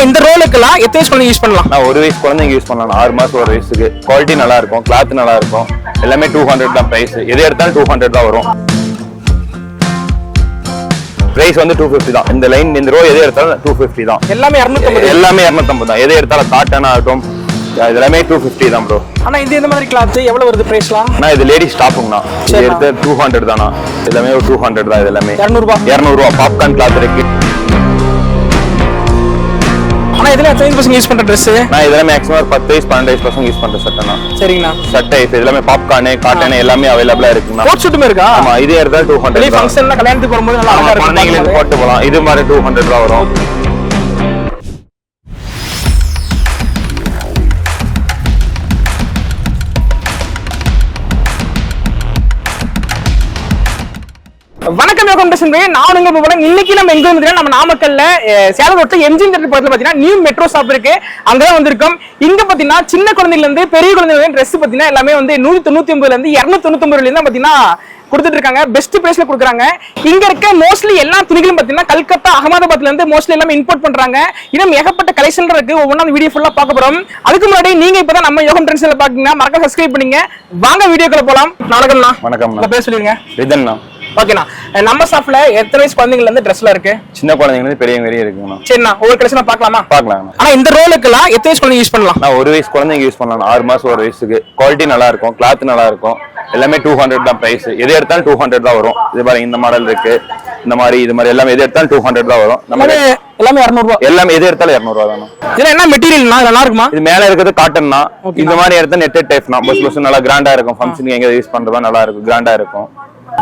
இந்த ரோலுக்குலாம் எத்தனை வயசு குழந்தைங்க யூஸ் பண்ணலாம்? நான் ஒரு வயசு குழந்தைங்க யூஸ் பண்ணலாம். 6 மாசம் ஒரு வயசுக்கு. குவாலிட்டி நல்லா இருக்கும், கிளாத் நல்லா இருக்கும், எல்லாமே 200 தான் பிரைஸ். எது எடுத்தாலும் 200 தான் வரும். பிரைஸ் வந்து 250 தான். இந்த லைன் இந்த ரோ எது எடுத்தாலும் 250 தான். எல்லாமே 250. எல்லாமே 250 தான். எது எடுத்தாலும் காட்டன் ஆகட்டும் இதெல்லாமே 250 தான் ப்ரோ. ஆனா இந்த மாதிரி கிளாத் எவ்வளவு வருது பிரைஸ்லாம்? நான் இது லேடிஸ் டாப்புங்கண்ணா. இது எடுத்து 200 தானா. எல்லாமே 200 தான். இது எல்லாமே 200 ரூபாய். பாப்கார்ன் கிளாத் இருக்கு. ஆனா இதெல்லாம் எத்தனை பசங்க யூஸ் பண்ற Dress? நான் இதெல்லாம் மேக்ஸிமம் 10 வயசு 12 வயசு பசங்க யூஸ் பண்ற சட்டைனா. சரிங்கண்ணா. சட்டை இதெல்லாமே பாப்கார்ன் காட்டன் எல்லாமே அவைலபிளா இருக்குண்ணா. கோட் ஷூட்டுமே இருக்கா? ஆமா, இதே எடுத்தா 200. வெளிய ஃபங்க்ஷன்ல கல்யாணத்துக்கு வரும்போது நல்லா அழகா இருக்கும். குழந்தைகளுக்கு போட்டு போலாம். இது மாதிரி 200 ரூபாய் வரும். வணக்கம், நான் உங்க போல இன்னைக்கு நம்ம எங்க வந்துட்டோம்? நம்ம நாமக்கல்ல சேலம் ரோட்ல எம்ஜிஎம் தியேட்டர் பக்கத்துல பாத்தீங்கன்னா நியூ மெட்ரோ ஷாப் இருக்கு. அங்கதான் வந்திருக்கோம். இங்க பாத்தீங்கன்னா சின்ன குழந்தைகள் இருந்து பெரிய குழந்தைகள் Dress பாத்தீங்கன்னா எல்லாமே வந்து 199 ல இருந்து 299 வரையில தான் பாத்தீங்கன்னா கொடுத்துட்டு இருக்காங்க. பெஸ்ட் பிரைஸ்ல கொடுக்குறாங்க. இங்க இருக்க மோஸ்ட்லி எல்லா துணிகளும் பாத்தீங்கன்னா கல்கத்தா, அகமதாபாத்ல இருந்து மோஸ்ட்லி எல்லாமே இம்போர்ட் பண்றாங்க. இன்னும் ஏகப்பட்ட கலெக்ஷன் இருக்கு. ஒவ்வொன்றா வீடியோ ஃபுல்லா பார்க்க போறோம். அதுக்கு முன்னாடி நீங்க இப்பதான் நம்ம யோகம் ட்ரெண்ட்ஸ்ல பாத்தீங்கன்னா மறக்காம சப்ஸ்கிரைப் பண்ணீங்க. வாங்க வீடியோக்குள்ள போலாம். வணக்கம்ண்ணா. வணக்கம். பேர் சொல்லிருங்க. ரிதன்ண்ணா. ஓகேண்ணா. நம்ம ஷாப்ல எத்தனை வயசு குழந்தைங்கல இருந்து Dressல இருக்கு? சின்ன குழந்தைங்க இருந்து பெரியவங்க வரையும் இருக்குங்கண்ணா. சரிண்ணா, ஒவ்வொரு கலெக்ஷனா பார்க்கலாமா? பார்க்கலாம். ஆனா இந்த ரோலுக்குலாம் எத்தனை வயசு குழந்தைங்க யூஸ் பண்ணலாம்? நான் ஒரு வயசு குழந்தைங்க யூஸ் பண்ணலாம். 6 மாசம் ஒரு வயசுக்கு. குவாலிட்டி நல்லா இருக்கும், கிளாத் நல்லா இருக்கும், எல்லாமே 200 தான் பிரைஸ். எது எடுத்தாலும் 200 தான் வரும். இது பாருங்க, இந்த மாடல் இருக்கு, இந்த மாதிரி இது மாதிரி எல்லாமே எது எடுத்தாலும் 200 தான் வரும். நம்ம எல்லாமே 200 ரூபாய். எல்லாமே எது எடுத்தாலும் 200 ரூபாய் தானா. இதுல என்ன மெட்டீரியல்னா நல்லா இருக்குமா? இது மேல இருக்கிறது காட்டன்னா. இந்த மாதிரி எடுத்தா நெட்டட் டைப்னா பஸ் நல்லா கிராண்டா இருக்கும். ஃபங்க்ஷனுக்கு எங்க யூஸ் பண்றதா நல்லா இருக்கும், கிராண்டா இருக்கும்.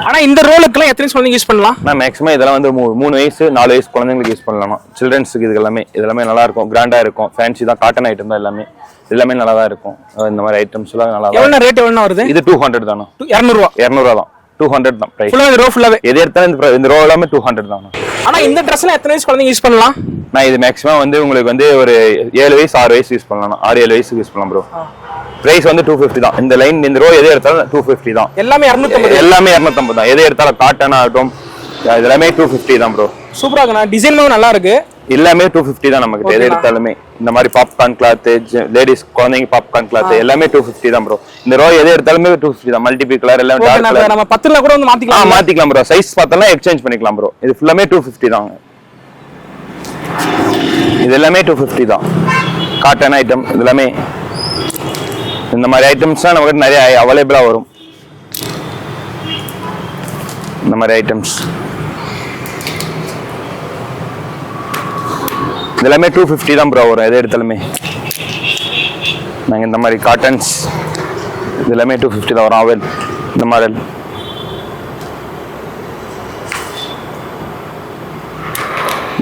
ஆனா இந்த ரோலுக்குலாம் எத்தனை குழந்தைங்க யூஸ் பண்ணலாம்? நான் மேக்ஸிமம் இதெல்லாம் வந்து 3 வயசு 4 வயசு குழந்தைங்களுக்கு யூஸ் பண்ணலாம். சில்ட்ரன்ஸுக்கு இது எல்லாமே நல்லா இருக்கும், கிராண்டா இருக்கும். ஃபேன்சி தான், காட்டன் ஐட்டம் தான் எல்லாமே நல்லா தான் இருக்கும். இந்த மாதிரி ஐட்டம்ஸ் எல்லாம் நல்லா. எவ்வளவு ரேட் எவ்வளவு வருது? இது 200 தானா. 200 ரூபாய் தான். 200 தான் பிரைஸ். ஃபுல்லா ரோ ஃபுல்லாவே எது எடுத்தாலும் இந்த ரோ எல்லாமே 200 தான். ஆனா இந்த Dressல எத்தனை வயசு குழந்தைங்க யூஸ் பண்ணலாம்? நான் இது மேக்ஸிமம் வந்து உங்களுக்கு வந்து ஒரு 7 வயசு 6 வயசு யூஸ் பண்ணலாம். 6-7 வயசுக்கு யூஸ் பண்ணலாம் ப்ரோ. பிரைஸ் வந்து 250 தான். இந்த லைன் இந்த ரோ எது எடுத்தாலும் 250 தான். எல்லாமே 250. எல்லாமே 250 தான். எது எடுத்தாலும் காட்டன் ஆகட்டும் இதெல்லாமே 250 தான் ப்ரோ. சூப்பரா இருக்குண்ணா. டிசைன் நல்லா இருக்கு. எல்லாமே 250 தான் நமக்கு. எது எடுத்தாலுமே இந்த மாதிரி பாப்கார்ன் கிளாத், லேடிஸ் குழந்தைங்க பாப்கார்ன் கிளாத் எல்லாமே 250 தான் ப்ரோ. இந்த ரோ எது எடுத்தாலுமே 250 தான். மல்டிபிள் கலர் எல்லாம் டார்க் கலர். நம்ம 10ல கூட வந்து மாத்திக்கலாம். மாத்திக்கலாம் ப்ரோ. சைஸ் பார்த்தா எக்ஸ்சேஞ்ச் பண்ணிக்கலாம் ப்ரோ. இது ஃபுல்லாமே 250 தான். இது எல்லாமே 250 தான். காட்டன் ஐட்டம் இதெல்லாமே இந்த மாதிரி ஐட்டம்ஸ் தான் நமக்கு நிறைய அவைலபிளா வரும். இந்த மாதிரி ஐட்டம்ஸ் இதெல்லாமே 250 தான் ப்ரோ வரும். எது எடுத்தாலுமே நாங்கள் இந்த மாதிரி காட்டன்ஸ் இதெல்லாமே 250 தான் வரும். அவல் இந்த மாடல்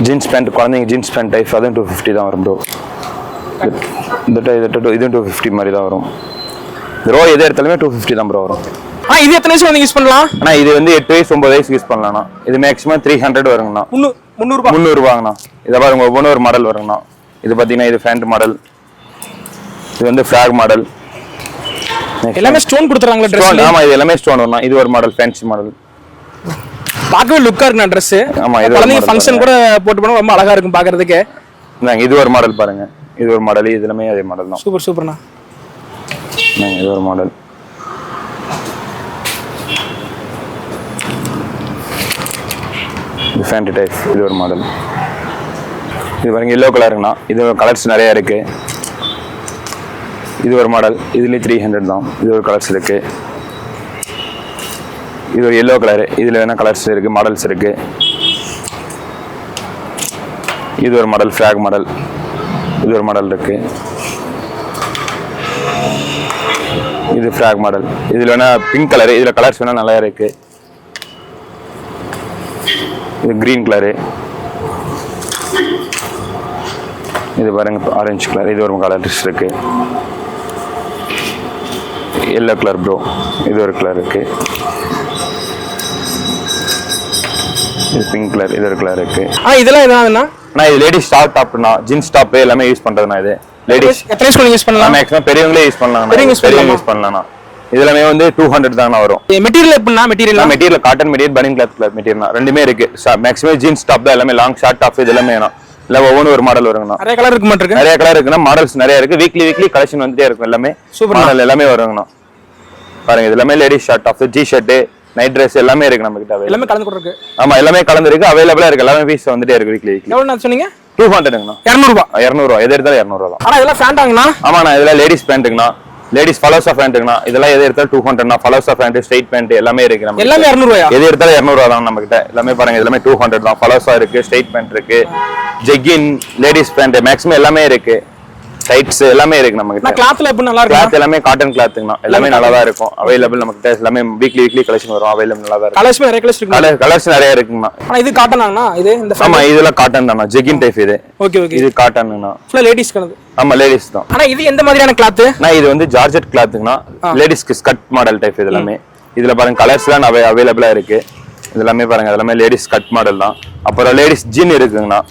ஜீன்ஸ் பேண்ட், குழந்தைங்க ஜீன்ஸ் பேண்ட் டைப் அதுவும் 250 தான் வரும் ப்ரோ. இதுவும் 250 மாதிரி தான் வரும். ரோ எது எடுத்தாலுமே 250 தான் ப்ரோ வரும். இது எத்தனை வயசு வந்து யூஸ் பண்ணலாம்? ஆனா இது வந்து 8 வயசு 9 வயசு யூஸ் பண்ணலாம். இது மேக்ஸிமம் 300 வருங்கண்ணா. 300 ரூபாங்கண்ணா. இதை பாருங்க, ஒவ்வொன்றும் ஒரு மாடல் வருங்கண்ணா. இது பாத்தீங்கன்னா இது ஃபேண்ட் மாடல், இது வந்து ஃபிளாக் மாடல். எல்லாமே ஸ்டோன் கொடுத்துறாங்களா Dress? ஆமா, இது எல்லாமே ஸ்டோன் வரும். இது ஒரு மாடல், ஃபேன்சி மாடல். பார்க்கவே லுக்கா இருக்கு Dress. ஆமா, இது குழந்தைங்க ஃபங்க்ஷன் கூட போட்டு போனா ரொம்ப அழகா இருக்கும் பார்க்கிறதுக்கு. இது ஒரு மாடல் பாருங்க. இது ஒரு மாடல். இது எல்லாமே அதே மாடல் தான். சூப்பர்ண்ணா. இது ஒரு மாடல். இது ஃபேன்சி டைப். இது ஒரு மாடல். இது பாருங்க, எல்லோ கலருங்கண்ணா. இது கலர்ஸ் நிறைய இருக்கு. இது ஒரு மாடல். இதுலேயே 300 தான். இது ஒரு கலர்ஸ் இருக்கு. இது ஒரு எல்லோ கலரு. இதுல வேணா கலர்ஸ் இருக்கு, மாடல்ஸ் இருக்கு. இது ஒரு மாடல், ஃபிளாக் மாடல். இது ஒரு மாடல் இருக்கு. இது ஃபிளாக் மாடல். இதுல வேணா பிங்க் கலரு. இதுல கலர்ஸ் வேணா நல்லா இருக்கு. இது கிரீன் கலரு. இது பாருங்க, ஆரஞ்சு கலர். இது ஒரு கலர்ஸ் இருக்கு. Yellow colour bro. இது ஒரு கலர் இருக்கு. இது பிங்க் கலர். இது ஒரு கலர் இருக்கு. இதெல்லாம் என்னன்னா இது லேடிஸ் ஷார்ட் டாப்னா, ஜீன்ஸ் டாப் எல்லாமே யூஸ் பண்றதுனா. இது லேடிஸ் எத்தனை வயசு யூஸ் பண்ணலாம்? மேக்ஸிமம் பெரியவங்களே யூஸ் பண்ணலாம். பெரியவங்க யூஸ் பண்ணலாம். இதெல்லாமே வந்து 200 தான வரும். மெட்டீரியல் எப்படின்னா? மெட்டீரியல் காட்டன் மெட்டீரியல், பனியன் கிளாத் மெட்டீரியல் ரெண்டுமே இருக்கு. மேக்ஸிமம் ஜீன்ஸ் டாப் தான் எல்லாமே. லாங் ஷார்ட் டாப் இது எல்லாமே இல்ல ஒவ்வொரு ஒரு மாடல் வருங்கண்ணா. நிறைய கலர் இருக்கு மாட்டிருக்கு. நிறைய கலர் இருக்குன்னா மாடல்ஸ் நிறைய இருக்கு. வீக்லி கலெக்ஷன் வந்துட்டே இருக்கும். எல்லாமே சூப்பர் மாடல் எல்லாமே வருங்கண்ணா. பாருங்க இது எல்லாமே லேடிஸ் ஷர்ட் ஆஃப் ஜி ஷர்ட் நைட் ட்ரெஸ் எல்லாமே இருக்கு நம்ம கிட்ட. எல்லாமே கலந்து கூட இருக்கு. ஆமா எல்லாமே கலந்து இருக்கு. அவைலபிளா இருக்கு. எல்லாமே பீஸ் வந்துட்டே இருக்கு. வீக்லி எவ்வளவு சொன்னீங்க? 200ங்கண்ணா. 200 ரூபாய். எது எடுத்தாலும் 200 தான். ஆனா இதெல்லாம் ஃபேண்டாங்கண்ணா. ஆமாண்ணா இதெல்லாம் லேடிஸ் பேண்ட்டுங்கண்ணா. லேடிஸ் ஃபலோசா பேண்ட்டுங்கண்ணா. இதெல்லாம் எது எடுத்தாலும் 200ண்ணா. ஃபலோசா பேண்ட் ஸ்ட்ரைட் பேண்ட் எல்லாமே இருக்கு. நம்ம எல்லாமே 200 ரூபாயா? எது எடுத்தாலும் 200 தான் நம்ம கிட்ட. எல்லாமே பாருங்க எல்லாமே 200 தான். ஃபலோசா இருக்கு, ஸ்ட்ரைட் பேண்ட் இருக்கு, ஜெக்கின், லேடிஸ் பேண்ட் மேக்ஸிமம் எல்லாமே இருக்கு. டைட்ஸ் எல்லாமே இருக்கு நம்ம கிட்ட. கிளாத்ல எப்படி நல்லா இருக்கு? கிளாத் எல்லாமே காட்டன் கிளாத்ங்கண்ணா. எல்லாமே நல்லா தான் இருக்கும். அவைலபிள் நம்ம கிட்ட எல்லாமே வீக்லி கலெக்ஷன் வரும். அவைலபிள் நல்லா தான் இருக்கு. கலர்ஸ் நிறைய கலர்ஸ் இருக்கு. கலர்ஸ் நிறைய இருக்குங்கண்ணா. ஆனா இது காட்டனாங்கண்ணா. இது இந்த ஆமா இதெல்லாம் காட்டன் தானா. ஜெக்கின் டைப் இது. Okay okay. இது காட்டன்ங்கண்ணா. ஃபுல்லா லேடிஸ் கலந்து. ஆமா லேடிஸ் தான். ஆனா இது எந்த மாதிரியான கிளாத்? நான் இது வந்து ஜார்ஜெட் கிளாத்ங்கண்ணா. லேடிஸ்க்கு ஸ்கர்ட் மாடல் டைப் இது எல்லாமே. இதுல பாருங்க கலர்ஸ்லாம் அவைலபிளா இருக்கு. இதெல்லாமே பாருங்க எல்லாமே லேடிஸ் கட் மாடல் தான். அப்புறம் லேடிஸ் ஜீன் இருக்குங்கண்ணா.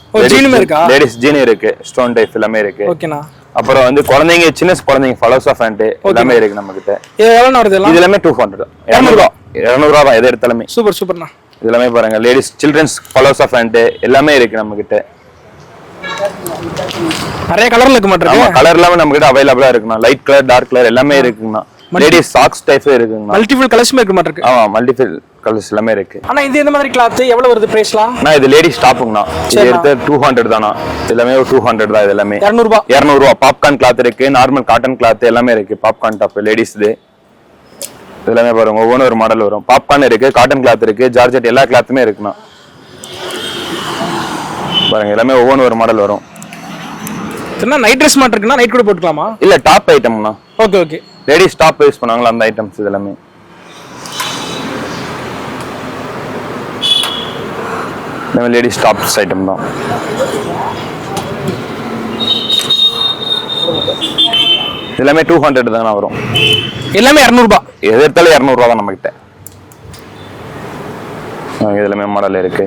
லேடிஸ் ஜீன் இருக்கு. ஸ்டோன் டைப் எல்லாமே இருக்கு. ஓகேண்ணா. அப்புறம் வந்து குழந்தைங்க சின்ன குழந்தைங்க ஃபலோசா பேண்ட் எல்லாமே இருக்கு நம்ம கிட்ட. இது எவ்வளவு வருது? இது எல்லாமே 200 200 தான். எது எடுத்தாலுமே சூப்பர் சூப்பர்ண்ணா. இது எல்லாமே பாருங்க லேடிஸ் சில்ட்ரன்ஸ் ஃபலோசா பேண்ட் எல்லாமே இருக்கு நம்ம கிட்ட. நிறைய கலர்ல இருக்கு மாட்டிருக்கு. ஆமா கலர் எல்லாமே நம்ம கிட்ட அவைலபிளா இருக்குண்ணா. லைட் கலர், டார்க் கலர் எல்லாமே இருக்குங்கண்ணா. லேடிஸ் சாக்ஸ் டைப் இருக்குங்கண்ணா. மல்டிபிள் கலர்ஸ் இருக்கு மாட்டிருக்கு. ஆமா மல்டிபிள் கலர்ஸ் எல்லாமே இருக்கு. ஆனா இது எந்த மாதிரி கிளாத்? எவ்வளவு வருது பிரைஸ்லாம்? நான் இது லேடிஸ் டாப்புங்கண்ணா. இது எடுத்து 200 தானா. எல்லாமே 200 தான். இது எல்லாமே 200 ரூபாய். 200 ரூபாய். பாப்கார்ன் கிளாத் இருக்கு, நார்மல் காட்டன் கிளாத் எல்லாமே இருக்கு. பாப்கார்ன் டாப் லேடிஸ் இது எல்லாமே பாருங்க ஒவ்வொரு ஒரு மாடல் வரும். பாப்கார்ன் இருக்கு, காட்டன் கிளாத் இருக்கு, ஜார்ஜெட் எல்லா கிளாத்துமே இருக்குண்ணா. பாருங்க எல்லாமே ஒவ்வொரு ஒரு மாடல் வரும். நைட் ட்ரெஸ் மாட்ட இருக்குன்னா நைட் கூட போட்டுக்கலாமா? இல்ல டாப் ஐட்டம்னா. Okay okay. Ladies top use பண்ணுவாங்களா அந்த ஐட்டம்ஸ் இதெல்லாமே. நம்ம லேடிஸ் டாப்ஸ் ஐட்டம் தான். எல்லாமே 200 தான வரும். எல்லாமே 200 ரூபாய். எது எடுத்தாலும் 200 ரூபாய் தான் நம்ம கிட்ட. இதெல்லாமே மாடல் இருக்கு.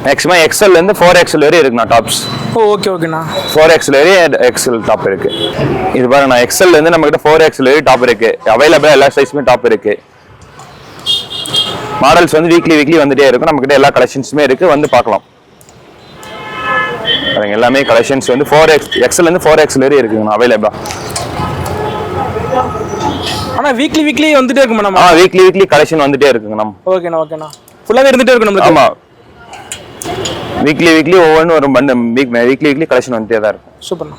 மேக்ஸிமம் XL ல இருந்து 4XL வரை இருக்குண்ணா டாப்ஸ். ஓகே ஓகேண்ணா. 4XL வரை XL டாப் இருக்கு. இது பாருங்க XL ல இருந்து நம்ம கிட்ட 4XL வரை டாப் இருக்கு. அவைலபிளா எல்லா சைஸ்மே டாப் இருக்கு. மாடல்ஸ் வந்து வீக்லி வந்துட்டே இருக்கும். நம்ம கிட்ட எல்லா கலெக்ஷன்ஸுமே இருக்கு. வந்து பார்க்கலாம். பாருங்க எல்லாமே கலெக்ஷன்ஸ் வந்து 4XL ல இருந்து 4XL வரை இருக்குங்கண்ணா அவைலபிளா. ஆனா வீக்லி வந்துட்டே இருக்குமா நம்ம? வீக்லி கலெக்ஷன் வந்துட்டே இருக்குங்க நம்ம. ஓகேண்ணா. ஃபுல்லாவே இருந்துட்டே இருக்கு நமக்கு. ஆமா வீக்லி ஒவ்வொரு ஒரு வீக்லி கலெக்ஷன் வந்துட்டே தான் இருக்கும். சூப்பர்ண்ணா.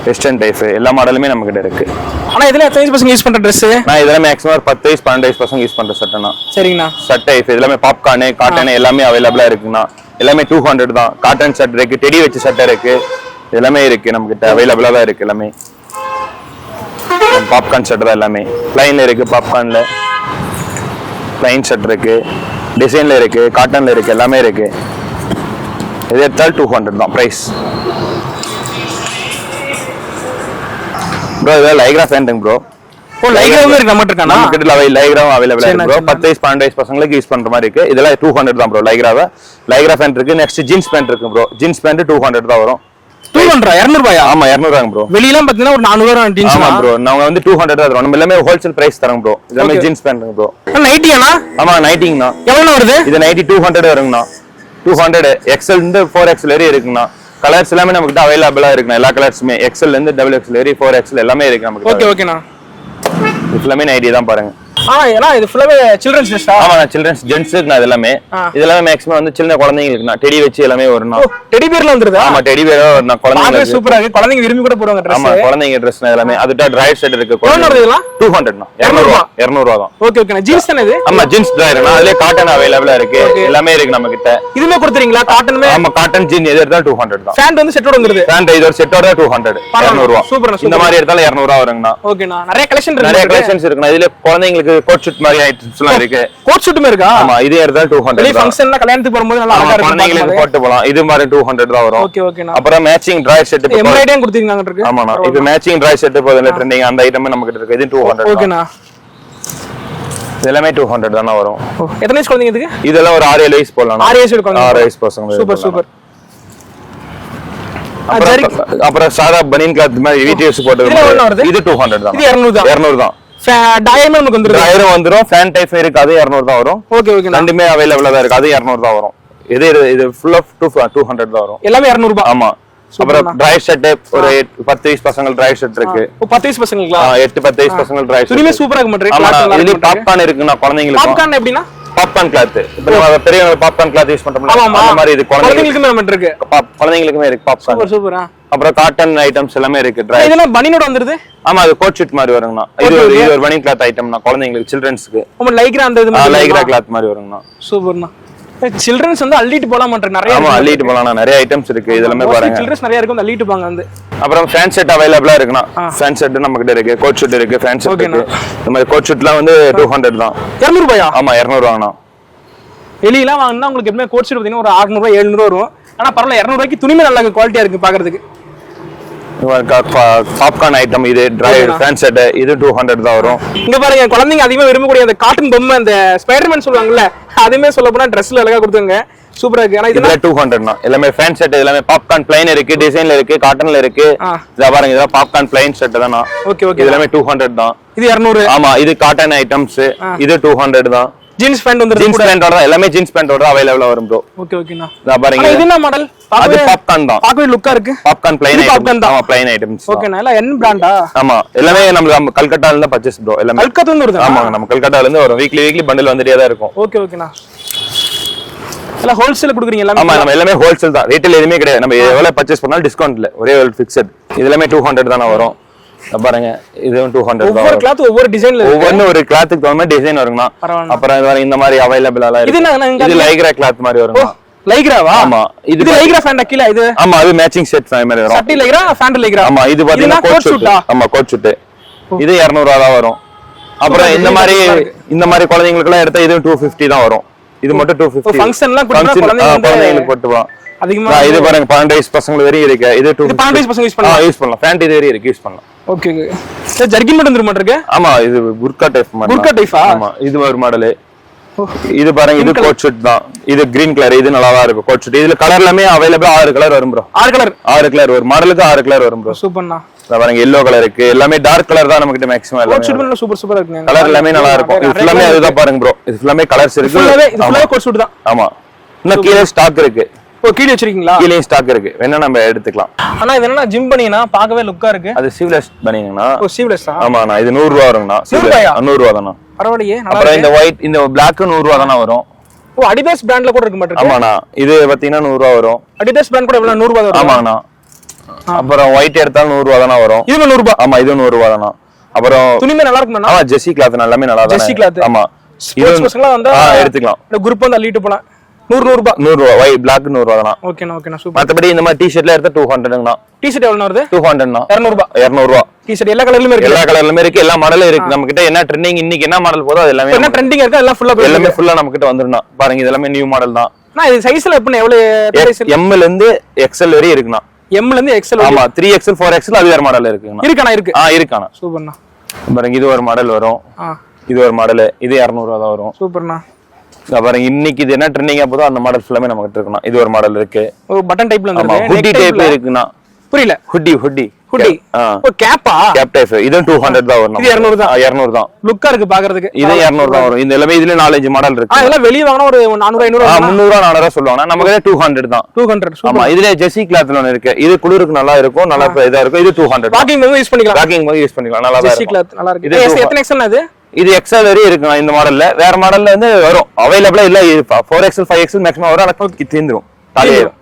வெஸ்டர்ன் டைப் எல்லா மாடலுமே நம்ம கிட்ட இருக்கு. ஆனா இதுல எத்தனை பசங்க யூஸ் பண்ற Dress? நான் இதெல்லாம் மேக்ஸிமம் ஒரு 10 வயசு 12 வயசு பசங்க யூஸ் பண்ற சட்டனா. சரிங்கண்ணா. ஷர்ட் டைப் எல்லாமே பாப்கார்ன், காட்டன் எல்லாமே அவைலபிளா இருக்குண்ணா. எல்லாமே 200 தான். காட்டன் ஷர்ட் இருக்கு, டெடி வச்ச ஷர்ட் இருக்கு, எல்லாமே இருக்கு நம்ம கிட்ட அவைலபிளா தான் இருக்கு. எல்லாமே பாப்கார்ன் ஷர்ட் தான். எல்லாமே ப்ளைன்ல இருக்கு. பாப்கார்ன்ல ப்ளைன் ஷர்ட் இருக்கு, டிசைன்ல இருக்கு, காட்டன்ல இருக்கு, எல்லாமே இருக்கு. இது எடுத்தால் 200 தான் பிரைஸ். ப்ரோ இது லைக்ரா பேண்ட்டுங்க ப்ரோ. லைக்ராவும் இருக்கு நம்ம கிட்ட. நம்ம கிட்ட லைக்ராவும் அவைலபிளா இருக்கு ப்ரோ. 10 வயசு 12 வயசு பசங்களுக்கு யூஸ் பண்ற மாதிரி இருக்கு. இதெல்லாம் 200 தான் ப்ரோ. லைக்ரா பேண்ட் இருக்கு. நெக்ஸ்ட் ஜீன்ஸ் பேண்ட் இருக்கு ப்ரோ. ஜீன்ஸ் பேண்ட் 200 தான் வரும். 200 ரூபாயா? ஆமா 200 ப்ரோ. வெளியலாம் பாத்தீங்கன்னா ஒரு 400 ரூபாய் ஜீன்ஸ். ஆமா ப்ரோ நாங்க வந்து 200 தான் தரோம். நம்ம எல்லாமே ஹோல்சேல் பிரைஸ் தரோம் ப்ரோ. இதெல்லாம் ஜீன்ஸ் பேண்ட் ப்ரோ. நைட்டியானா? ஆமா நைட்டிங்கண்ணா. எவ்வளவு வருது? இது நைட்டி 200 வருங்கண்ணா. 200 XL இருந்து 4XL வரை இருக்குண்ணா. கலர்ஸ் எல்லாமே நம்ம கிட்ட அவைலபிளா இருக்குண்ணா. எல்லா கலர்ஸுமே XL இருந்து XXL வரை 4XL எல்லாமே இருக்கு நம்ம கிட்ட. ஓகேண்ணா. எல்லாமே நைட்டி தான் பாருங்க. ஏனா இது ஃபுல்லாவே சில்ட்ரன்ஸ் ட்ரெஸ்ஸா? ஆமா சில்ட்ரன்ஸ் ஜென்ட்ஸ்க்கு இதெல்லாமே. இதெல்லாம் மேக்ஸிமம் வந்து சின்ன குழந்தைகளுக்குனா டெடி வச்சு எல்லாமே வரும்னா. டெடி பேர்ல வந்துருதா? ஆமா டெடி பேரா வரும்னா குழந்தைகளுக்கு. சூப்பரா இருக்கு. குழந்தைங்க விரும்பி கூட போடுவாங்க Dress. ஆமா குழந்தைங்க Dress எல்லாமே. அதுட்ட ட்ரையர் செட் இருக்கு. எவ்வளவு வருது இதெல்லாம்? 200 ண்ணா. 200 ரூபாய் தான். Okay okay. ஜீன்ஸ் தானே இது? ஆமா ஜீன்ஸ் ட்ரையர்னா. அதுல காட்டன் அவைலபிளா இருக்கு. எல்லாமே இருக்கு நம்ம கிட்ட. இதுமே கொடுத்துறீங்களா காட்டன்மே? ஆமா காட்டன் ஜீன் எது எடுத்தாலும் 200 தான். பேண்ட் வந்து செட்டோட வந்துருது. பேண்ட் இது ஒரு செட்டோட 200. 200 ரூபாய். சூப்பர். இந்த மாதிரி எடுத்தாலும் 200 ரூபாய் வருங்கண்ணா. ஓகேண்ணா. நிறைய கலெக்ஷன் இருக்கு. நிறைய கலெக்ஷன்ஸ் இருக்குண்ணா. இதுல குழந்தைங்களுக்கு கோட் ஷூட் மாதிரி ஐட்டம்ஸ்லாம் இருக்கு. கோட் ஷூட்மே இருக்கா? ஆமா இது எடுத்தாலும் 200 வெளிய ஃபங்க்ஷன்ல கல்யாணத்துக்கு போடும்போது நல்லா அழகா இருக்கும். குழந்தைங்களுக்கு போட்டு போலாம். இது மாதிரி 200 தான் வரும். ஓகே ஓகேண்ணா. அப்புறம் மேட்சிங் ட்ரையர் செட் எம்ப்ராய்டரியும் கொடுத்திருக்காங்க இருக்கு. ஆமாண்ணா. இது மேட்சிங் ட்ரையர் செட் போதுல ட்ரெண்டிங் அந்த ஐட்டமே நம்ம கிட்ட இருக்கு. இது 200. ஓகேண்ணா. இதெல்லாம் 200 தான வரும். எத்தனை வயசு குழந்தைங்க இதுக்கு? இதெல்லாம் ஒரு 6 7 வயசு போடலாம். 6 வயசு குழந்தைங்க. 6 வயசு பசங்க. Super super. அப்புறம் சாதா பனியன் கிளாத் மாதிரி வீட்டு யூஸ் போட்டது இது 200 தான். இது 200 தான். 200 தான். டயரும் நமக்கு வந்துரும். டயரும் வந்துரும், ஃபேன் டைப் இருக்கு, அது 200 தான் வரும். Okay okay. ரெண்டுமே அவைலபிளா தான் இருக்கு, அது 200 தான் வரும். இது ஃபுல் ஆஃப் 200 தான் வரும். எல்லாமே 200 ரூபாய். ஆமா. அப்புறம் ட்ரை ஷர்ட் ஒரு 10 20 பசங்க ட்ரை ஷர்ட் இருக்கு. 10 20 பசங்களா? 8 10 20 பசங்க ட்ரை ஷர்ட். துணிமே சூப்பரா இருக்கு மாட்டீங்க. இதுல பாப்கார்ன் இருக்குன்னா குழந்தைங்களுக்கு. பாப்கார்ன் எப்படின்னா? Popcorn cloth. இப்போ நம்ம பெரியவங்க பாப்கார்ன் கிளாத் யூஸ் பண்றோம்ல, அந்த மாதிரி இது குழந்தைகளுக்குமே நம்ம இருக்கு. குழந்தைகளுக்குமே இருக்கு பாப்கார்ன். சூப்பர் சூப்பரா. அப்புறம் காட்டன் ஐட்டம்ஸ் எல்லாமே இருக்கு. இதெல்லாம் பனினோட வந்துருது. ஆமா, அது கோட் ஷீட் மாதிரி வருங்கண்ணா. இது ஒரு பனி கிளாத் ஐட்டம்னா குழந்தைங்களுக்கு, சில்ட்ரன்ஸ்க்கு. நம்ம லைக்ரா அந்த இது மாதிரி லைக்ரா கிளாத் மாதிரி வருங்கண்ணா. சூப்பர்ண்ணா. சில்ட்ரன்ஸ் வந்து அள்ளிட்டு போலாம் மாட்டேங்க நிறைய. ஆமா, அள்ளிட்டு போலாம், நிறைய ஐட்டம்ஸ் இருக்கு. இதெல்லாம் பாருங்க, சில்ட்ரன்ஸ் நிறைய இருக்கு, அள்ளிட்டு போங்க வந்து. அப்புறம் ஃபேன் செட் அவைலபிளா இருக்குண்ணா. ஃபேன் செட் நம்ம கிட்ட இருக்கு, கோட் ஷீட் இருக்கு, ஃபேன் செட் இருக்கு. இந்த மாதிரி கோட் ஷீட்லாம் வந்து 200 தான். 200 ரூபாயா? ஆமா, 200 வாங்கண்ணா. வெளியெல்லாம் வாங்கினா உங்களுக்கு எப்பவுமே கோட் ஷீட் பார்த்தீங்கன்னா ஒரு 600 ரூபாய் 700 வரும். ஆனா பரவாயில்ல, 200 ரூபாய்க்கு துணிமே நல்லா குவாலிட்டியா இருக்கு பாக்குறதுக்கு. பாப்கார்ன் ஐட்டம் இது ட்ரை ஃபேன் செட், இது 200 தான் வரும். இங்க பாருங்க, குழந்தைங்க அதிகமா விரும்பக்கூடிய அந்த காட்டன் பொம்மை, அந்த ஸ்பைடர்மேன் சொல்லுவாங்கல்ல, அதுமே சொல்ல போனா ட்ரெஸ்ல அழகா கொடுத்துங்க, சூப்பரா இருக்கு. ஆனா இதுல 200 தான். எல்லாமே ஃபேன் செட், எல்லாமே பாப்கார்ன் ப்ளைன் இருக்கு, டிசைன்ல இருக்கு, காட்டன்ல இருக்கு. இத பாருங்க, இதெல்லாம் பாப்கார்ன் ப்ளைன் செட் தானா. Okay okay. எல்லாமே 200 தான். இது 200. ஆமா, இது காட்டன் ஐட்டம்ஸ், இது 200 தான். ஜீன்ஸ் பேண்ட் வந்து ஜீன்ஸ் பேண்டோட எல்லாமே ஜீன்ஸ் பேண்டோட அவைலபிளா வரும் ப்ரோ. ஓகே ஓகேண்ணா. இத பாருங்க, இது என்ன மாடல்? அது பாப்கார்ன் தான். பாக்கவே லுக்கா இருக்கு. பாப்கார்ன் ப்ளைன் பாப்கார்ன் தான். ஆமா, ப்ளைன் ஐட்டம்ஸ். ஓகேண்ணா. எல்லாம் என்ன பிராண்டா? ஆமா, எல்லாமே நம்ம கல்கட்டால இருந்து பர்ச்சேஸ் ப்ரோ. எல்லாமே கல்கத்தால இருந்து வருது. ஆமா, நம்ம கல்கட்டால இருந்து வரும். வீக்லி பண்டில் வந்துட்டே தான் இருக்கும். ஓகே ஓகேண்ணா. எல்லாம் ஹோல்சேல் கொடுக்குறீங்க எல்லாமே? ஆமா, நம்ம எல்லாமே ஹோல்சேல் தான், ரீட்டைல் எதுவுமே கிடையாது. நம்ம எவ்வளவு பர்ச்சேஸ் பண்ணாலும் டிஸ்கவுண்ட் இல்ல, ஒரே ஒரு ஃபிக்ஸட். இது எல்லாமே 200 தான வரும். பாருங்க, இதுவும் 200 தான். ஒவ்வொரு கிளாத் ஒவ்வொரு டிசைன்ல இருக்கு. ஒவ்வொரு ஒரு கிளாத்துக்கு தகுந்த மாதிரி டிசைன் வருங்கண்ணா. அப்புறம் இது இந்த மாதிரி அவைலபிளா இருக்கு. இது லைக்ரா கிளாத் மாதிரி வருங்க. லைக்ராவா? ஆமா, இது லைக்ரா ஃபேண்ட் கீழ இது. ஆமா, அது மேட்சிங் செட் மாதிரி வரும். சட்டி லைக்ரா, ஃபேண்ட் லைக்ரா. ஆமா, இது பாத்தீங்கன்னா கோட் ஷூட். ஆமா, கோட் ஷூட். இது 200 தான் வரும். அப்புறம் இந்த மாதிரி குழந்தைங்களுக்கு எல்லாம் எடுத்தா இது 250 தான் வரும். இது மட்டும் 250. ஃபங்க்ஷன்லாம் குழந்தைங்களுக்கு போட்டுவா. அதிகமா இது பாருங்க, 12 வயசு பசங்க வரையும் இருக்கு. இது 12 வயசு பசங்க யூஸ் பண்ணலாம். ஃபேண்ட் இது வரையும் இருக்கு, யூஸ் பண்ணலாம். Okay okay. இது ஜர்கின் மட்டும் வந்துரும் மாட்டருக்கு. ஆமா, இது புர்கா டைப் மாதிரி. புர்கா டைப்பா? ஆமா, இது ஒரு மாடல். இது பாருங்க, இது கோட் ஷூட் தான். இது கிரீன் கலர், இது நல்லா தான் இருக்கு கோட் ஷூட். இதுல கலர் எல்லாமே அவைலபிள். 6 கலர் வரும் ப்ரோ. 6 கலர் ஒரு மாடலுக்கு 6 கலர் வரும் ப்ரோ. சூப்பர்ண்ணா. பாருங்க, yellow கலர் இருக்கு. எல்லாமே டார்க் கலர் தான் நம்ம கிட்ட மேக்ஸிமம். கோட் ஷூட் பண்ணா சூப்பரா இருக்குங்க. கலர் எல்லாமே நல்லா இருக்கும். இது எல்லாமே அதுதான் பாருங்க ப்ரோ. இது எல்லாமே கலர்ஸ் இருக்கு. ஃபுல்லாவே கோட் ஷூட் தான். ஆமா, இன்னும் கீழே ஸ்டாக் இருக்கு. ஓ, கீழ வச்சிருக்கீங்களா? கீழே ஸ்டாக் இருக்கு, வேணா நம்ம எடுத்துக்கலாம். ஆனா இது என்னன்னா ஜிம் பனியனா, பார்க்கவே லுக்கா இருக்கு. அது சீவ்லெஸ் பனியனா? ஓ, சீவ்லெஸ்ஸா? ஆமாண்ணா, இது 100 ரூபாய் வருங்கண்ணா. 100 ரூபாய் தானா? பரவாயில்லையே. அப்புறம் இந்த ஒயிட், இந்த Black 100 ரூபாய் தானா வரும். ஓ, அடிடாஸ் பிராண்ட்ல கூட இருக்கு மாட்டேங்குது. ஆமாண்ணா, இது பாத்தீங்கன்னா 100 ரூபாய் வரும். அடிடாஸ் பிராண்ட் கூட எவ்வளவு? 100 ரூபாய் வரும். ஆமாண்ணா. அப்புறம் ஒயிட் எடுத்தாலும் 100 ரூபாய் தானா வரும். இது 100 ரூபாய். ஆமா, இது 100 ரூபாய் தானா. அப்புறம் துணிமே நல்லா இருக்குமா? ஆமா, ஜெர்சி கிளாத் எல்லாமே நல்லா தான். Jersey cloth. ஆமா, ஸ்போர்ட்ஸ் பசங்களா வந்தா எடுத்துக்கலாம். இந்த குரூப் வந்து அள்ளிட்டு போலாம். 100 ரூபாய். 100 ரூபாய். ஒயிட் Black 100 ரூபாய் தானா. ஓகேண்ணா ஓகேண்ணா, சூப்பர். மத்தபடி இந்த மாதிரி டி-ஷர்ட்ல எடுத்தா 200ங்கண்ணா. டி-ஷர்ட் எவ்வளவு வருது? 200ண்ணா. 200 ரூபாய். 200 ரூபாய். டி-ஷர்ட் எல்லா கலர்லயுமே இருக்கு. எல்லா கலர்லயுமே இருக்கு, எல்லா மாடலும் இருக்கு. நம்ம கிட்ட என்ன ட்ரெண்டிங் இன்னைக்கு என்ன மாடல் போதோ அது எல்லாமே. என்ன ட்ரெண்டிங் இருக்கா எல்லாம் ஃபுல்லா எல்லாமே ஃபுல்லா நம்ம கிட்ட வந்துருண்ணா. பாருங்க, இது எல்லாமே நியூ மாடல் தான். நான் இது சைஸ்ல எப்ப எவ்வளவு சைஸ்? M ல இருந்து XL வரையும் இருக்குண்ணா. M ல இருந்து XL. ஆமா, 3XL 4XL அது வேற மாடல் இருக்குண்ணா. இருக்கானா? இருக்கு. இருக்கானா. சூப்பர்ண்ணா. பாருங்க, இது ஒரு மாடல் வரும். இது ஒரு மாடல். இது 200 ரூபாய் தான் வரும். சூப்பர்ண்ணா. பாருங்க, இன்னைக்கு இது என்ன ட்ரெண்டிங்கா போதோ அந்த மாடல் ஃபுல்லாமே நம்ம கிட்ட இருக்குண்ணா. இது ஒரு மாடல் இருக்கு. ஓ, பட்டன் டைப்ல வந்துருக்கு. ஹுட்டி டைப் இருக்குண்ணா. புரியல. ஹுட்டி ஓ, கேப்பா? Cap type. இது 200 தான் வரும். இது 200 தான். 200 தான். லுக்கா இருக்கு பாக்குறதுக்கு. இது 200 தான் வரும். இந்த எல்லாமே இதுல 4-5 மாடல் இருக்கு. இதெல்லாம் வெளிய வாங்குனா ஒரு 400 500 300 400 சொல்லுவாங்க. நமக்கு 200 தான். 200. ஆமா, இதுல ஜெர்சி கிளாத்ல ஒன்னு இருக்கு. இது குளிருக்கு நல்லா இருக்கும், நல்லா இதா இருக்கும். இது 200. வாக்கிங் போது யூஸ் பண்ணிக்கலாம். வாக்கிங் போது யூஸ் பண்ணிக்கலாம், நல்லா இருக்கும். ஜெர்சி கிளாத் நல்லா இருக்கு. இது எத்தனை எக்ஸ்எல் அது? இது XL வரையும் இருக்குண்ணா. இந்த மாடல்ல வேற மாடல்ல வந்து வரும், அவைலபிளா இல்ல. 4XL 5XL மேக்ஸிமம் வரும். ஆனா தீந்துரும், காலியாயிரும்.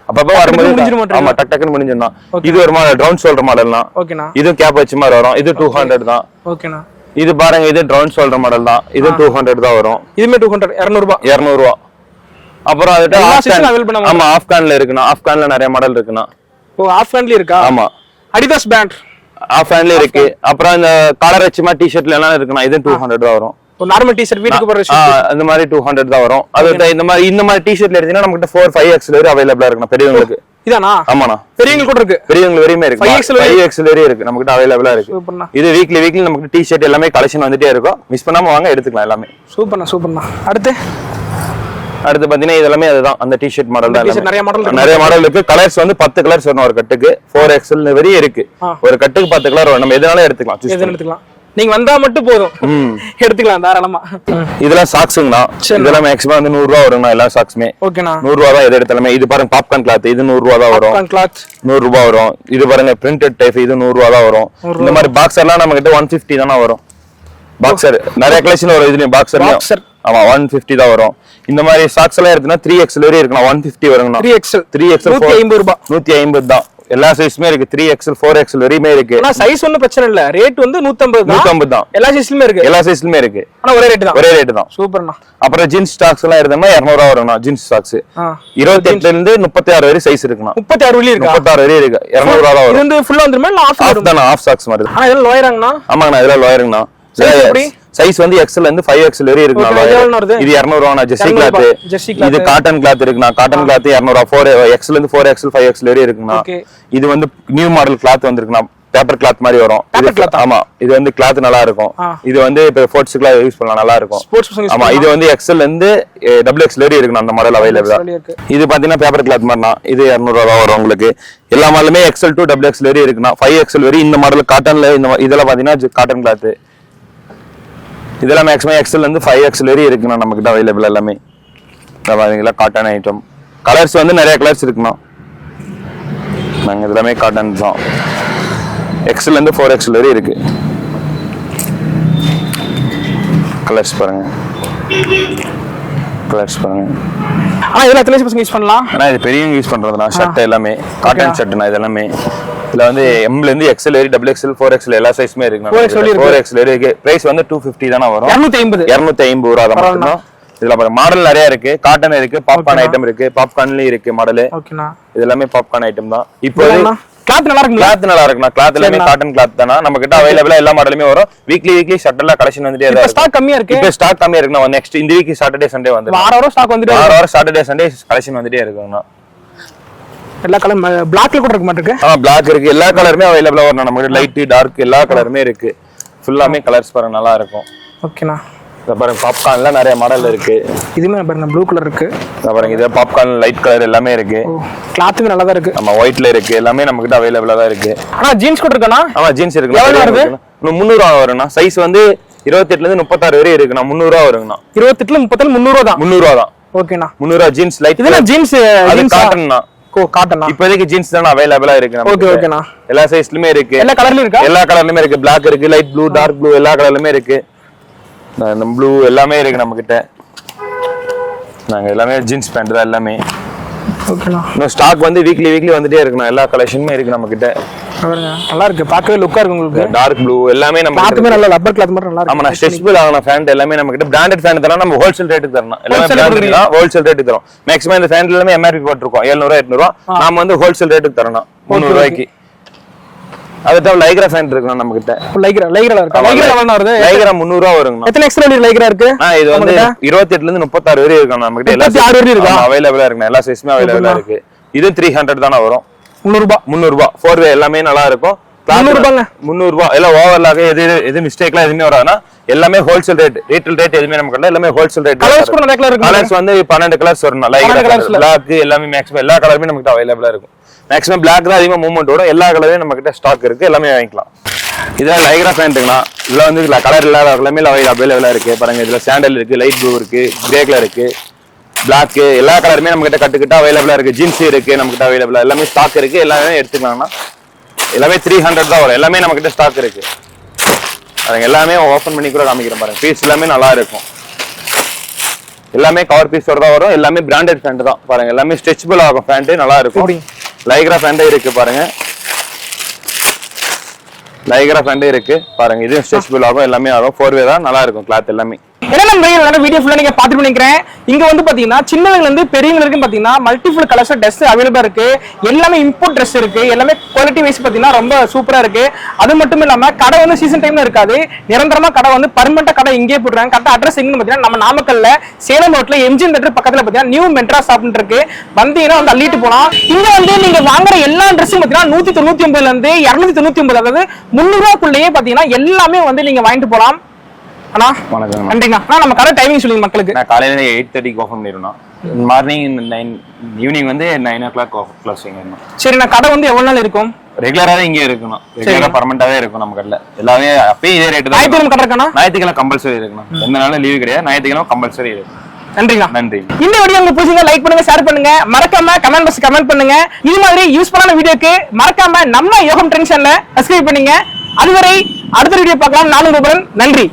அப்பப்ப வரும்போது. ஆமா, டக்குன்னு முடிஞ்சிடும். இது ஒரு மாடல் ட்ரவுன் ஷோல்டர் மாடல்னா. ஓகேண்ணா. இது கேப் வச்ச மாதிரி வரும். இது 200 தான். ஓகேண்ணா. இது பாருங்க, இது ட்ரவுன் ஷோல்டர் மாடல் தான். இது 200 தான் வரும். இதுமே 200. 200 ரூபாய். 200 ரூபாய். அப்புறம் அதுட்ட ஆமா, ஆஃப்கான்ல இருக்குண்ணா. ஆஃப்கான்ல நிறைய மாடல் இருக்குண்ணா. ஓ, ஆஃப்கான்ல இருக்கா? ஆமா, அடிடாஸ் பிராண்ட் ஆஃப்கான்ல இருக்கு. அப்புறம் இந்த கலர் வச்சுமா டி-ஷர்ட்ல எல்லாம் இருக்குண்ணா. இது 200 தான் வரும். ஒரு நார்மல் டி-ஷர்ட் வீட்டுக்கு போற அந்த மாதிரி 200 தான் வரும். அது இந்த மாதிரி டி-ஷர்ட்ல எடுத்தீங்கன்னா நமக்கு 4-5XL வரை அவைலபிளா இருக்குண்ணா பெரியவங்களுக்கு. இதானா? ஆமாண்ணா, பெரியவங்களுக்கு கூட இருக்கு. பெரியவங்க வரையுமே இருக்கு. 5XL வரையும் இருக்கு நம்ம கிட்ட அவைலபிளா இருக்கு. சூப்பர்ண்ணா. இது வீக்லி நமக்கு டி-ஷர்ட் எல்லாமே கலெக்ஷன் வந்துட்டே இருக்கும். மிஸ் பண்ணாம வாங்க, எடுத்துக்கலாம் எல்லாமே. சூப்பர்ண்ணா. அடுத்து பாத்தீங்கன்னா இது எல்லாமே அதுதான், அந்த டி-ஷர்ட் மாடல் தான். நிறைய மாடல் இருக்கு. கலர்ஸ் வந்து 10 கலர்ஸ் வரும் ஒரு கட்டுக்கு. 4XL வரையும் இருக்கு. ஒரு கட்டுக்கு 10 கலர் வரும். நம்ம எதனால எடுத்துக்கலாம். நீங்க வந்தா மட்டும் போதும் எடுத்துக்கலாம் தாராளமா. இதெல்லாம் சாக்ஸுங்கண்ணா, இதெல்லாம் மேக்ஸிமம் வந்து 100 ரூபா வருங்கண்ணா. எல்லா சாக்ஸுமே ஓகேண்ணா 100 ரூபா தான் எது எடுத்தாலுமே. இது பாருங்க பாப்கார்ன் கிளாத், இது 100 ரூபா தான் வரும். கிளாத் 100 ரூபா வரும். இது பாருங்க பிரிண்டட் டைப், இது 100 ரூபா தான் வரும். இந்த மாதிரி பாக்ஸர்லாம் நம்ம கிட்ட 150 தானே வரும். பாக்ஸர் நிறைய கலெக்ஷன் வரும். இதுலயும் பாக்ஸர் ஆமா 150 தான் வரும். இந்த மாதிரி சாக்ஸ் எல்லாம் இருக்குன்னா 3XL வரை இருக்குண்ணா. 150 வருங்கண்ணா. 3XL 150 ரூபாய். 150 தான். எல்லா சைஸுமே இருக்கு. 3XL 4XL வரையுமே இருக்கு. ஆனா சைஸ் ஒண்ணும் பிரச்சனை இல்ல. ரேட் வந்து 150 தான். எல்லா சைஸ்லயுமே இருக்கு. எல்லா சைஸ்லயுமே இருக்கு. ஆனா ஒரே ரேட் தான். சூப்பர்ண்ணா. அப்புறம் ஜீன்ஸ் ஸ்டாக்ஸ் எல்லாம் எடுத்தோம்னா 200 ரூபா வரும்ண்ணா. ஜீன்ஸ் ஸ்டாக்ஸ் 28 இருந்து 36 வரை சைஸ் இருக்குண்ணா. 36 வரை இருக்கு. 36 வரை இருக்கு. 200 ரூபா தான் வரும். இது வந்து ஃபுல்லா வந்துருமா இல்ல ஆஃப் தானா? ஆஃப் ஸ்டாக்ஸ் மாதிரி. ஆனா இதெல்லாம் லோயராங்கண்ணா. ஆமாங்கண்ணா, இதெல்லாம் லோயருங்கண்ணா. சைஸ் வந்து XL இருந்து 5XL வரை இருக்குண்ணா. இது 200 ரூபாண்ணா. Jersey cloth. இது காட்டன் கிளாத் இருக்குண்ணா. காட்டன் கிளாத் 200 ரூபா. XL இருந்து 4XL 5XL வரை இருக்குண்ணா. இது வந்து நியூ மாடல் கிளாத் வந்திருக்குண்ணா. பேப்பர் கிளாத் மாதிரி வரும். ஆமா, இது வந்து கிளாத் நல்லா இருக்கும். இது வந்து இப்ப ஸ்போர்ட்ஸ்க்குலாம் யூஸ் பண்ணலாம், நல்லா இருக்கும். ஆமா, இது வந்து XL இருந்து XXL வரை இருக்குண்ணா. அந்த மாடல் அவைலபிளா. இது பாத்தீங்கன்னா பேப்பர் கிளாத் மாதிரினா இது 200 ரூபா வரும் உங்களுக்கு. எல்லா மாடலுமே XL to XXL வரை இருக்குண்ணா. 5XL வரை இந்த மாடல் காட்டன்ல. இந்த இதெல்லாம் பாத்தீங்கன்னா காட்டன் கிளாத். இதெல்லாம் மேக்ஸிமம் XL இருந்து 5XL வரை இருக்குண்ணா நம்ம கிட்ட அவைலபிள் எல்லாமே. பாத்தீங்களா காட்டன் ஐட்டம். கலர்ஸ் வந்து நிறைய கலர்ஸ் இருக்குண்ணா. நாங்க இதெல்லாமே காட்டன் தான். XL இருந்து 4XL வரை இருக்கு. கலர்ஸ் பாருங்க. ஆனா இதெல்லாம் எத்தனை பசங்க யூஸ் பண்ணலாம்? ஆனா இது பெரியவங்க யூஸ் பண்றதுனா ஷர்ட் எல்லாமே காட்டன் ஷர்ட்னா இது எல்லாமே. இதுல வந்து M ல இருந்து XL வரை XXL 4XL எல்லா சைஸ்மே இருக்கு. 4XL வரை இருக்கு. பிரைஸ் வந்து 250 தான வரும். 250 ரூபாய் தான் மட்டும். இதுல பாருங்க மாடல் நிறைய இருக்கு. காட்டன் இருக்கு, பாப்கார்ன் ஐட்டம் இருக்கு. பாப்கார்ன்லயும் இருக்கு மாடல். ஓகேண்ணா. இது எல்லாமே பாப்கார்ன் ஐட்டம் தான். இப்போ கிளாத் நல்லா இருக்கு. கிளாத் நல்லா இருக்குண்ணா. கிளாத் எல்லாமே காட்டன் கிளாத் தானா. நம்ம கிட்ட அவைலபிளா எல்லா மாடலுமே வரும். வீக்லி ஷர்ட் எல்லாம் கலெக்ஷன் வந்துட்டே இருக்கு. ஸ்டாக் கம்மியா இருக்கு. இப்போ ஸ்டாக் கம்மியா இருக்குண்ணா. நெக்ஸ்ட் இந்த வீக் சாட்டர்டே சண்டே வந்து வாரம் ஸ்டாக் வந்துட்டே இருக்கு. வாரம் சாட்டர்டே சண்டே கலெக்ஷன் வந்துட்டே இருக்குண்ணா. எல்லா கலர் பிளாக்ல கூட இருக்க மாட்டேங்க. பிளாக் இருக்கு. எல்லா கலருமே அவைலபிளா வரும். நம்ம கிட்ட லைட் டார்க் எல்லா கலருமே இருக்கு. ஃபுல்லாமே கலர்ஸ் பாருங்க நல்லா இருக்கும். ஓகேண்ணா. பாருங்க பாப்கார்ன்ல நிறைய மாடல் இருக்கு. இதுமே பாருங்க ப்ளூ கலர் இருக்கு. பாருங்க இது பாப்கார்ன் லைட் கலர் எல்லாமே இருக்கு. கிளாத்துமே நல்லா தான் இருக்கு. நம்ம ஒயிட்ல இருக்கு. எல்லாமே நம்ம கிட்ட அவைலபிளா தான் இருக்கு. ஆனா ஜீன்ஸ் கூட இருக்கா? ஆமா ஜீன்ஸ் இருக்கு. எவ்வளவு வருது? 300 ரூபா வரும்னா. சைஸ் வந்து 28 ல இருந்து 36 வரை இருக்குண்ணா. 300 ரூபா வருங்கண்ணா. 28 ல 36 300 ரூபா தான். 300 ரூபா தான். ஓகேண்ணா. 300 ரூபா ஜீன்ஸ் லைட். இதெல்லாம் ஜீன்ஸ் காட்டன்ண்ணா. காட்டனா. இப்போதைக்கு ஜீன்ஸ் தான் அவைலபிளா இருக்கு நம்ம. ஓகேண்ணா. எல்லா சைஸ்லயுமே இருக்கு. எல்லா கலர்லயும் இருக்கா? எல்லா கலர்லயுமே இருக்கு. பிளாக் இருக்கு, லைட் ப்ளூ, டார்க் ப்ளூ எல்லா கலர்லயுமே இருக்கு. நம்ம ப்ளூ எல்லாமே இருக்கு நம்ம கிட்ட. நாங்க எல்லாமே ஜீன்ஸ் பேண்ட் தான் எல்லாமே. ஓகேண்ணா. இன்னும் ஸ்டாக் வந்து வீக்லி வந்துட்டே இருக்குண்ணா. எல்லா கலெக்ஷனுமே இருக்கு நம்ம கிட்ட. நல்லா இருக்கு. பார்க்கவே லுக்கா இருக்கு உங்களுக்கு. டார்க் ப்ளூ எல்லாமே நம்ம கிட்ட. நல்ல ரப்பர் கிளாத் மாதிரி நல்லா இருக்கு. ஆமா, ஸ்ட்ரெச்சபிள் ஆன ஃபேண்ட் எல்லாமே நம்ம கிட்ட. பிராண்டட் ஃபேண்ட் தரலாம். நம்ம ஹோல்சேல் ரேட்டுக்கு தரணும். எல்லாமே பிராண்டட் தான். ஹோல்சேல் ரேட்டுக்கு தரோம். மேக்ஸிமம் இந்த ஃபேண்ட் எல்லாமே MRP போட்டுருக்கோம். 700 800. நாம வந்து ஹோல்சேல் ரேட்டுக்கு தரணும் 300 ரூபாய்க்கு. அதுட்ட லைக்ரா ஃபேண்ட் இருக்கு நம்ம கிட்ட. லைக்ரா இருக்கா? லைக்ரா எவ்வளவு வருது? லைக்ரா 300 ரூபாய் வருங்க. எத்தனை எக்ஸ்ட்ரா லைக்ரா இருக்கு? இது வந்து 28 ல இருந்து 36 வரை இருக்கு நம்ம கிட்ட. எல்லா 36 வரை இருக்கு. அவைலபிளா இருக்கு. எல்லா சைஸ்மே அவைலபிளா இருக்கு. இது 300 தான வரும். 300 ரூபாய் 4 வே எல்லாமே நல்லா இருக்கும். 300 ரூபாய். எல்லாம் ஓவர்லாக எது மிஸ்டேக்லாம் எதுவுமே வராதுன்னா எல்லாமே ஹோல்சேல் ரேட். ரீட்டைல் ரேட் எதுவுமே நமக்கு இல்ல. எல்லாமே ஹோல்சேல் ரேட். கலர்ஸ் வந்து 12 கலர்ஸ் வரும். பிளாக் எல்லாமே மேக்ஸிமம் எல்லா கலருமே நமக்கு அவைலபிளா இருக்கும். மேக்ஸிமம் பிளாக் தான் அதிகமா மூவ்மெண்ட் வரும். எல்லா கலரையும் நம்ம கிட்ட ஸ்டாக் இருக்கு. எல்லாமே வாங்கிக்கலாம். இதெல்லாம் லைக்ரா பேண்ட்டுங்களா. இதுல வந்து கலர் இல்லாத எல்லாமே அவைலபிளா இருக்கு. பாருங்க இதுல சாண்டல் இருக்கு, லைட் ப்ளூ இருக்கு, கிரே கலர் இருக்கு, பிளாக் எல்லா கலருமே நம்ம கிட்ட கட்டுக்கிட்ட அவைலபிளா இருக்கு. ஜீன்ஸ் இருக்கு நம்ம கிட்ட அவைலபிளா. எல்லாமே ஸ்டாக் இருக்கு. எல்லாமே எடுத்துக்கலாம்னா எல்லாமே 300 தான் வரும். எல்லாமே நம்ம கிட்ட ஸ்டாக் இருக்கு. அதுங்க எல்லாமே ஓபன் பண்ணி கூட காமிக்கிறேன் பாருங்க. பீஸ் எல்லாமே நல்லா இருக்கும். எல்லாமே கவர் பீஸ் தான் வரும். எல்லாமே பிராண்டட் பேண்ட் தான். பாருங்க எல்லாமே ஸ்ட்ரெச்சபிள் ஆகும். பேண்ட் நல்லா இருக்கும். லைக்ரா பேண்ட் இருக்கு பாருங்க. லைக்ரா பேண்ட் இருக்கு பாருங்க. இது ஸ்ட்ரெச்சபிள் ஆகும். எல்லாமே ஆகும். 4 வே தான். நல்லா இருக்கும் கிளாத் எல்லாமே. என்ன வீடியோ ஃபுல்லா நீங்க பாத்துட்டு நினைக்கிறேன். இங்க வந்து பாத்தீங்கன்னா சின்னவங்கல இருந்து பெரியவங்க வரைக்கும் பாத்தீங்கன்னா மல்டிபிள் கலர்ஸ் ட்ரெஸ் அவைலபிளா இருக்கு. எல்லாமே இம்போர்ட் ட்ரெஸ் இருக்கு. எல்லாமே குவாலிட்டி வைஸ் பாத்தீங்கன்னா ரொம்ப சூப்பரா இருக்கு. அது மட்டும் இல்லாம கடை வந்து சீசன் டைம்ல இருக்காது. நிரந்தரமா கடை வந்து பர்மனண்டா கடை இங்கே போடுறாங்க. கரெக்டா அட்ரஸ் எங்கன்னு பாத்தீங்கன்னா நம்ம நாமக்கல்ல சேலம் ரோட்ல MGM தியேட்டர் பக்கத்துல பாத்தீங்கன்னா நியூ மெட்ராஸ் ஷாப்னு இருக்கு. வந்தீங்கன்னா வந்து அள்ளிட்டு போலாம். இங்க வந்து நீங்க வாங்குற எல்லா ட்ரெஸ்ஸும் பாத்தீங்கன்னா 199 ல இருந்து 299 அதாவது 300 ரூபாய்க்குள்ளேயே பாத்தீங்கன்னா எல்லாமே வந்து நீங்க வாங்கிட்டு போலாம். அண்ணா வணக்கம். நன்றிங்க. அண்ணா நம்ம கடை டைமிங் சொல்லுங்க மக்களுக்கு. நான் காலையில 8:30க்கு ஓபன் பண்ணிடுறோம். மார்னிங் 9 ஈவினிங் வந்து 9 o'clock க்ளோசிங் ஆகும். சரி, நான் கடை வந்து எவ்வளவு நாள் இருக்கும்? ரெகுலராவே இங்கே இருக்கணும், ரெகுலரா பர்மனண்டாவே இருக்கும் நம்ம கடையில. எல்லாமே அப்பயே இதே ரேட் தான். ஞாயிற்றுக்கிழமை கடை இருக்கணும், ஞாயிற்றுக்கிழமை கம்பல்சரி இருக்கணும், எந்த நாளும் லீவு கிடையாது, ஞாயிற்றுக்கிழமை கம்பல்சரி இருக்கு. நன்றிங்க. நன்றி. இந்த வீடியோ உங்களுக்கு பிடிச்சிருந்தா லைக் பண்ணுங்க, ஷேர் பண்ணுங்க, மறக்காம கமெண்ட் பாக்ஸ் கமெண்ட் பண்ணுங்க. இது மாதிரி யூஸ்ஃபுல்லான வீடியோக்கு மறக்காம நம்ம யோகம் ட்ரெண்ட் சேனலை சப்ஸ்கிரைப் பண்ணுங்க. அதுவரை அடுத்த வீடியோ பார்க்கலாம். நானும் ரூபன். நன்றி.